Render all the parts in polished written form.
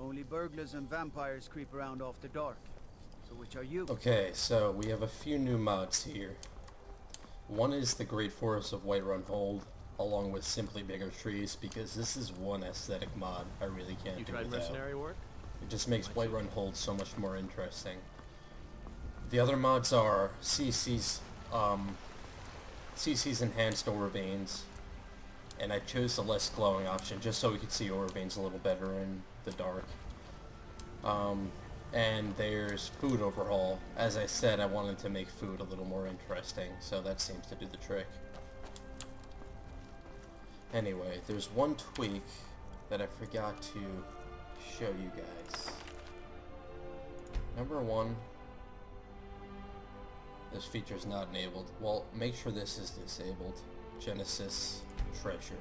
Only burglars and vampires creep around after dark. So which are you? Okay, so we have a few new mods here. One is the Great Forest of Whiterun Hold, along with simply bigger trees, because this is one aesthetic mod I really can't You do tried without. mercenary work? It just makes Whiterun Hold so much more interesting. The other mods are CC's enhanced aura veins, and I chose the less glowing option just so we could see aura veins a little better in the dark. And there's food overhaul. As I said, I wanted to make food a little more interesting, so that seems to do the trick. Anyway, there's one tweak that I forgot to show you guys. Number one, this feature is not enabled. Well, make sure this is disabled. Genesis Treasure.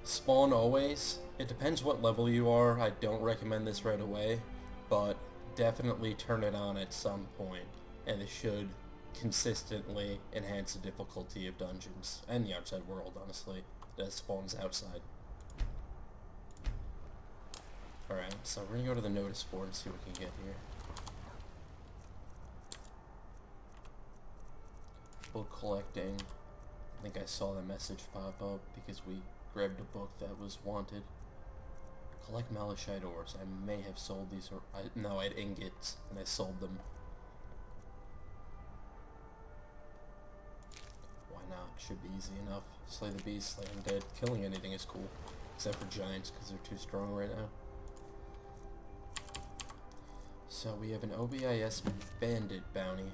Spawn always. It depends what level you are. I don't recommend this right away, but definitely turn it on at some point, and it should consistently enhance the difficulty of dungeons and the outside world, honestly, that spawns outside. Alright, so we're gonna go to the notice board and see what we can get here. Book collecting. I think I saw the message pop up because we grabbed a book that was wanted. Collect malachite ores. I may have sold these, or no, I had ingots and I sold them. Why not? Should be easy enough. Slay the beast, slay undead. Killing anything is cool, except for giants because they're too strong right now. So we have an OBIS bandit bounty.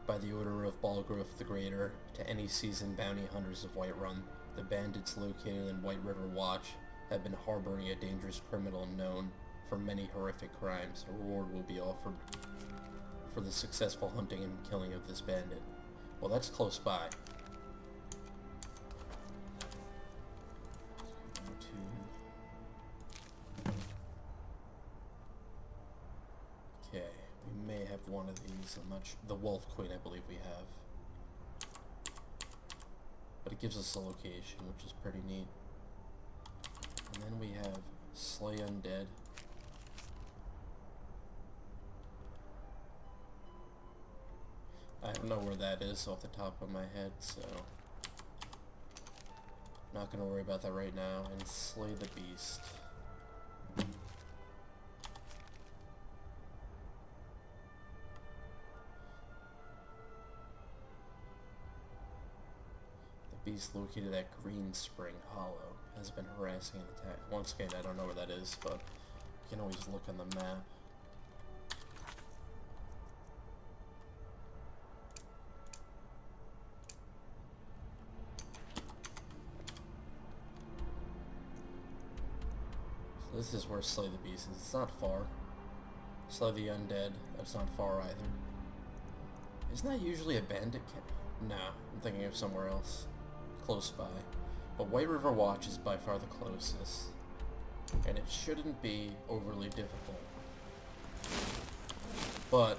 By the order of Balgrove the Greater, to any seasoned bounty hunters of Whiterun, the bandits located in White River Watch have been harboring a dangerous criminal known for many horrific crimes. A reward will be offered for the successful hunting and killing of this bandit. Well, that's close by. Okay, we may have one of these. I'm not sure. The Wolf Queen, I believe we have. But it gives us a location, which is pretty neat. And then we have Slay Undead. I don't know where that is off the top of my head, so not gonna worry about that right now. And Slay the Beast. The beast located at Green Spring Hollow has been harassing and attack. Once again, I don't know where that is, but you can always look on the map. So this is where Slay the Beast is. It's not far. Slay the Undead, that's not far either. Isn't that usually a bandit camp? Nah, I'm thinking of somewhere else. Close by. But White River Watch is by far the closest. And it shouldn't be overly difficult. But,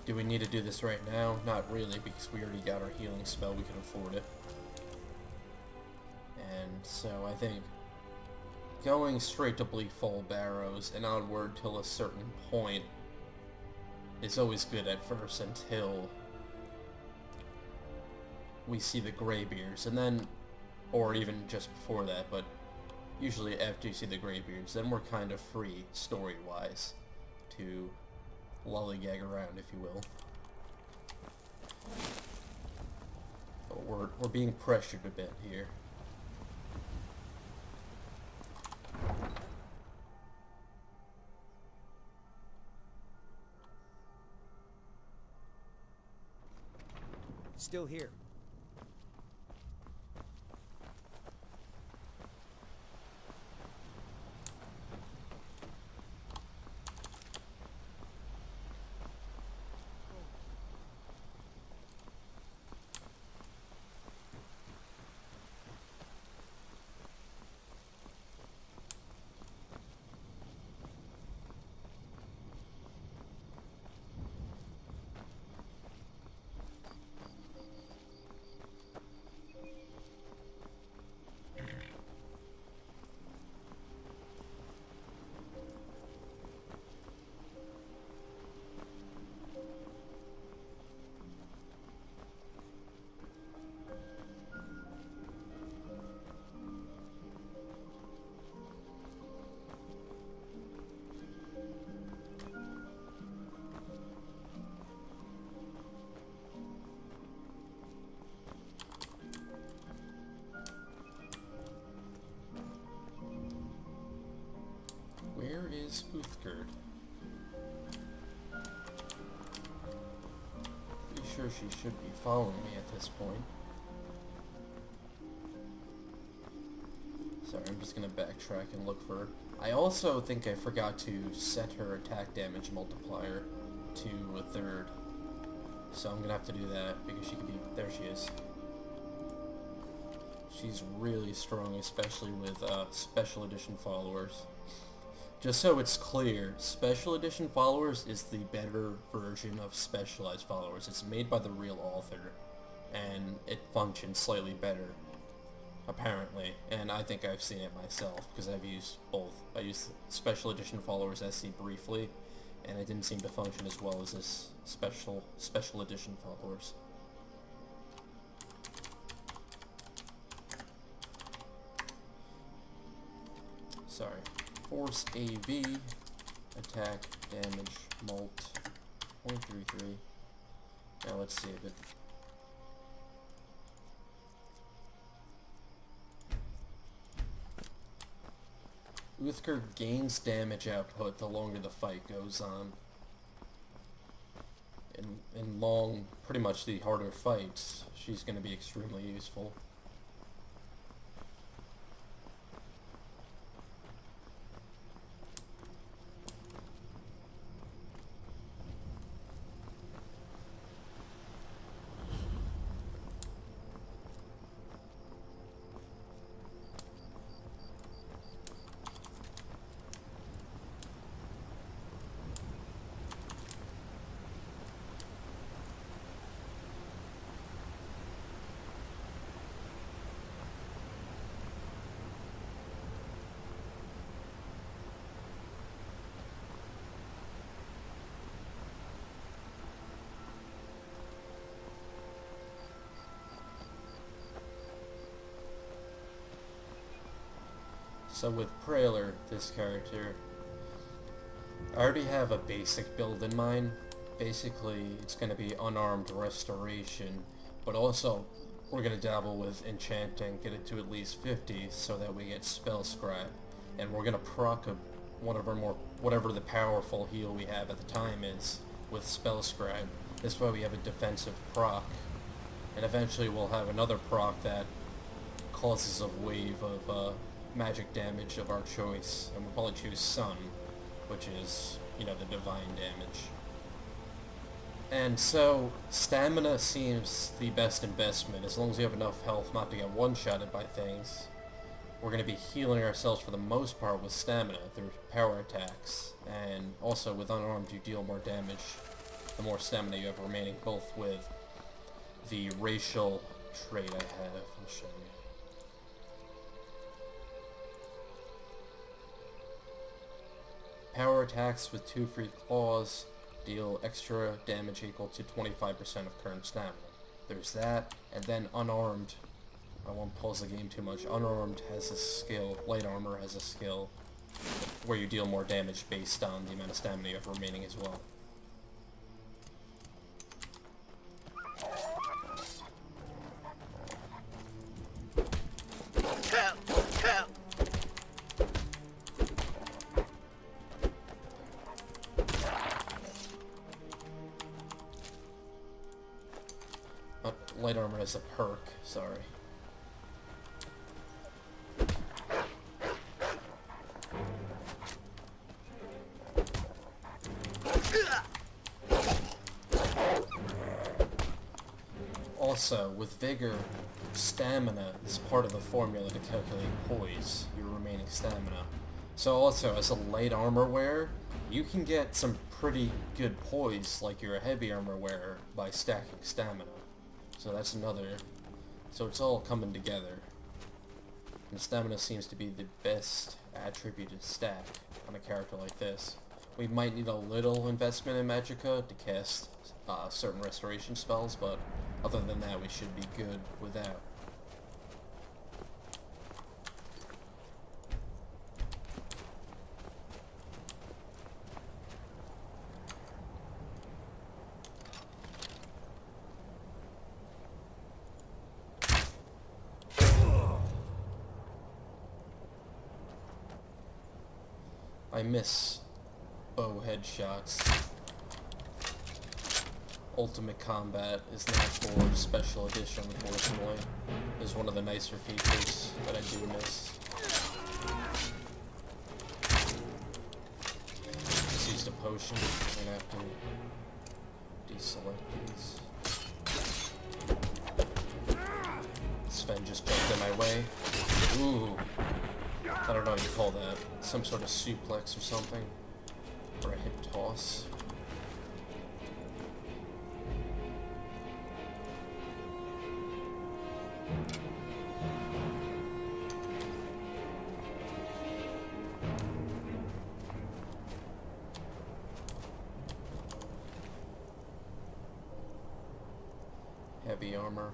do we need to do this right now? Not really, because we already got our healing spell, we can afford it. And so I think going straight to Bleakfall Barrows and onward till a certain point is always good at first until we see the Greybeards, and then, or even just before that, but usually after you see the Greybeards, then we're kind of free, story-wise, to lollygag around, if you will. But we're being pressured a bit here. Still here. is Uthgerd. Pretty sure she should be following me at this point. Sorry, I'm just gonna backtrack and look for her. I also think I forgot to set her attack damage multiplier to a third. So I'm gonna have to do that because she could be... There she is. She's really strong, especially with Special Edition followers. Just so it's clear, Special Edition followers is the better version of Specialized followers. It's made by the real author, and it functions slightly better, apparently. And I think I've seen it myself, because I've used both. I used Special Edition followers SC briefly, and it didn't seem to function as well as this Special Edition followers. Sorry. Force AV, attack, damage, mult, 0.33. Now let's save it. Uthgerd gains damage output the longer the fight goes on. In long, pretty much the harder fights, she's going to be extremely useful. So with Praylor, this character, I already have a basic build in mind. Basically, it's going to be unarmed restoration, but also we're going to dabble with enchanting, get it to at least 50 so that we get spell scrap, and we're going to proc one of our whatever the powerful heal we have at the time is with spell scrap. This way we have a defensive proc, and eventually we'll have another proc that causes a wave of magic damage of our choice, and we'll probably choose Sun, which is, you know, the divine damage. And so, stamina seems the best investment, as long as you have enough health not to get one-shotted by things. We're going to be healing ourselves for the most part with stamina through power attacks, and also with unarmed you deal more damage the more stamina you have remaining, both with the racial trait I have. I'll show you. Power attacks with 2 free claws deal extra damage equal to 25% of current stamina. There's that, and then unarmed, I won't pause the game too much, unarmed has a skill, light armor has a skill, where you deal more damage based on the amount of stamina you have remaining as well. Light armor is a perk, sorry. Also, with Vigor, stamina is part of the formula to calculate poise, your remaining stamina. So also, as a light armor wearer, you can get some pretty good poise like you're a heavy armor wearer by stacking stamina. So that's another... So it's all coming together. And stamina seems to be the best attribute to stack on a character like this. We might need a little investment in Magicka to cast certain restoration spells, but other than that we should be good with that. I miss bow headshots. Ultimate Combat is not for Special Edition, unfortunately. Is one of the nicer features that I do miss. Just used a potion. I'm gonna have to deselect these. Sven just jumped in my way. Ooh. I don't know what you call that. Some sort of suplex or something. Or a hip toss. Heavy armor.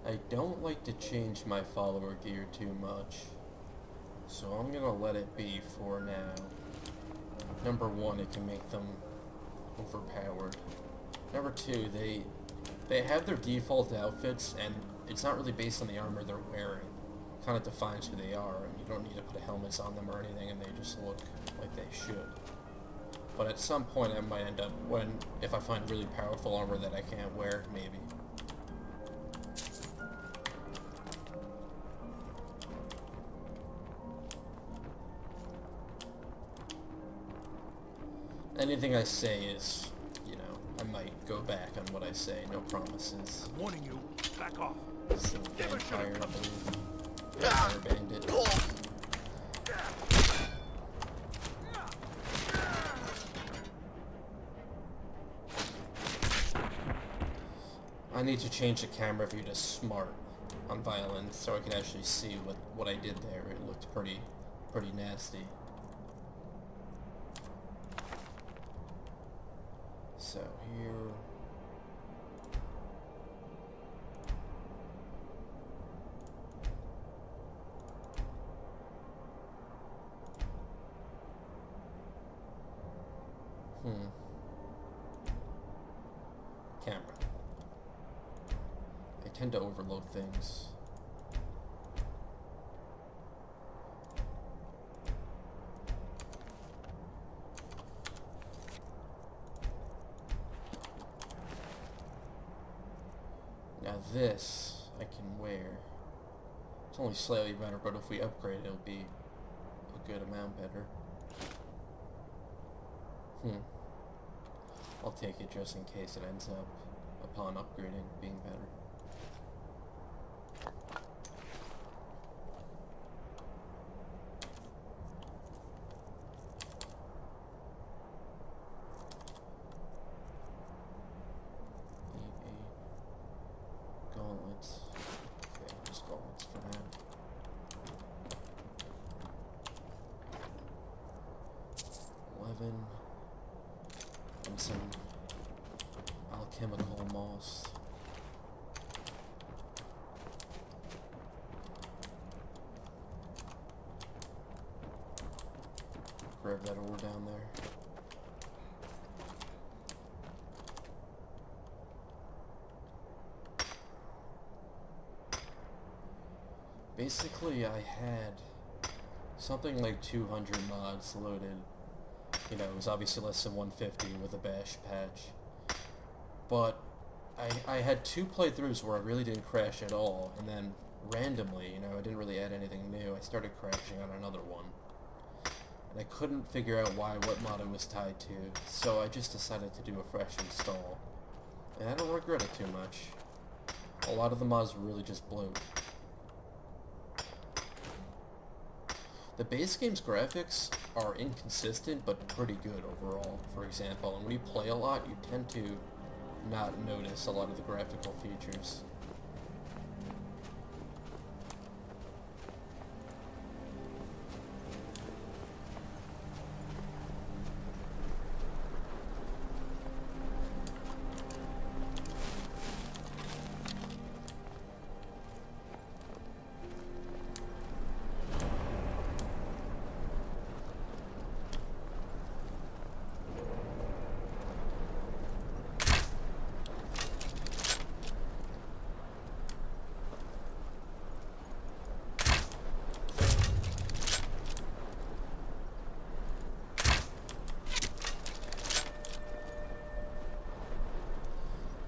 I don't like to change my follower gear too much, so I'm gonna let it be for now. Number one, it can make them overpowered. Number two, they have their default outfits, and it's not really based on the armor they're wearing. It kind of defines who they are, and you don't need to put helmets on them or anything, and they just look like they should. But at some point I might end up, if I find really powerful armor that I can't wear, maybe. Anything I say is, you know, I might go back on what I say, no promises. I'm warning you, back off. This is a vampire, I believe. Vampire bandit. I need to change the camera view to smart on violence so I can actually see what I did there. It looked pretty nasty. So here. Camera. I tend to overload things. Now this I can wear. It's only slightly better, but if we upgrade it, it'll be a good amount better. I'll take it just in case it ends up, upon upgrading, being better. Gauntlets. Okay, just gauntlets for now. And some alchemical moss. Grab that ore down there. Basically, I had something like 200 mods loaded. You know, it was obviously less than 150 with a bash patch. But I had 2 playthroughs where I really didn't crash at all, and then randomly, you know, I didn't really add anything new. I started crashing on another one. And I couldn't figure out what mod it was tied to, so I just decided to do a fresh install. And I don't regret it too much. A lot of the mods really just blew. The base game's graphics are inconsistent, but pretty good overall, for example. And when you play a lot, you tend to not notice a lot of the graphical features.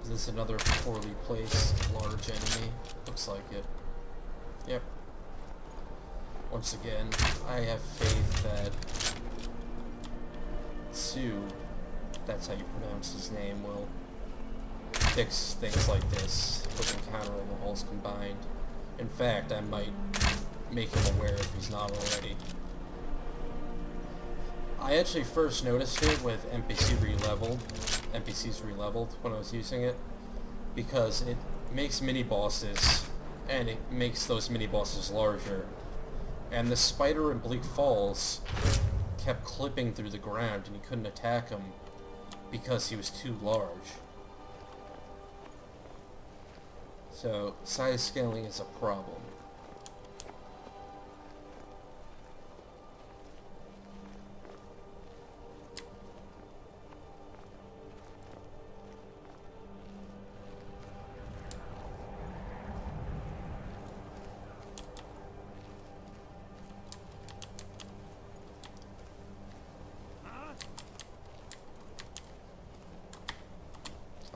Is this another poorly placed large enemy? Looks like it. Yep. Once again, I have faith that Sue, that's how you pronounce his name, will fix things like this with encounter overhauls combined. In fact, I might make him aware if he's not already. I actually first noticed it with NPCs relevelled when I was using it, because it makes mini-bosses, and it makes those mini-bosses larger. And the spider in Bleak Falls kept clipping through the ground, and you couldn't attack him because he was too large. So, size scaling is a problem.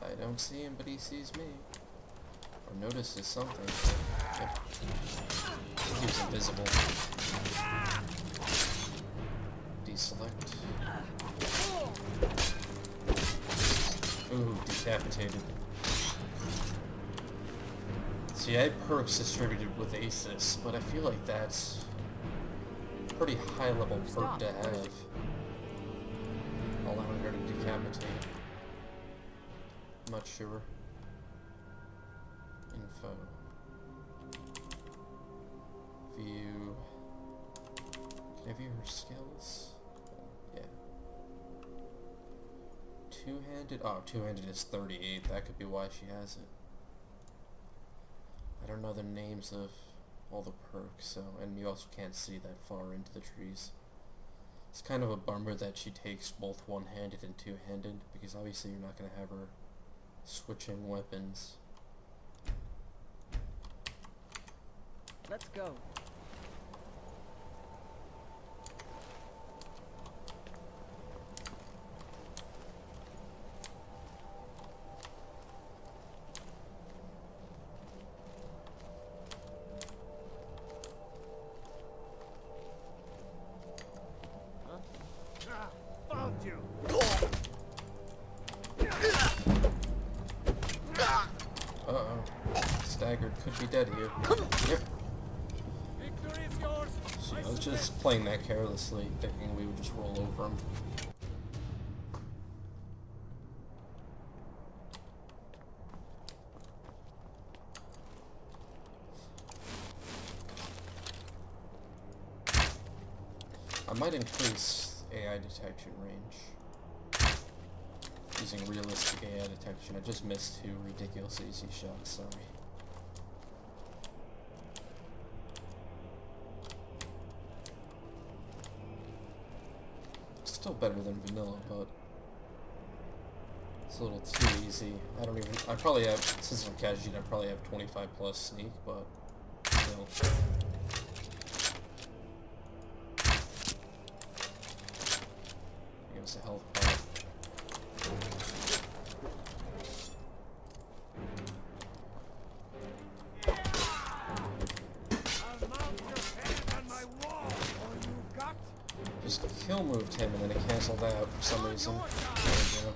I don't see him, but he sees me. Or notices something. Yep. He's invisible. Deselect. Ooh, decapitated. See, I had perks distributed with Asus, but I feel like that's a pretty high level perk to have. Allowing her to decapitate. I'm not sure. Info. View. Can I view her skills? Yeah. Two-handed? Oh, two-handed is 38. That could be why she has it. I don't know the names of all the perks, so, and you also can't see that far into the trees. It's kind of a bummer that she takes both one-handed and two-handed, because obviously you're not going to have her switching weapons. Let's go. Found you. Uh-oh. Staggered could be dead here. Yep. Victory is yours. See, I was just playing that carelessly, thinking we would just roll over him. I might increase AI detection range. Using realistic AI detection. I just missed 2 ridiculous easy shots, sorry. Still better than vanilla, but it's a little too easy. I probably have, since I'm casual, I probably have 25 plus sneak, but still. Give us a health bar. I'll mount your head on my wall. All you got? Just kill moved him and then it canceled out for some reason. There we go.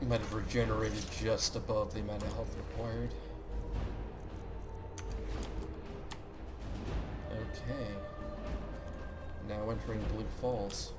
Might have regenerated just above the amount of health required. Okay. Now entering Bleak Falls.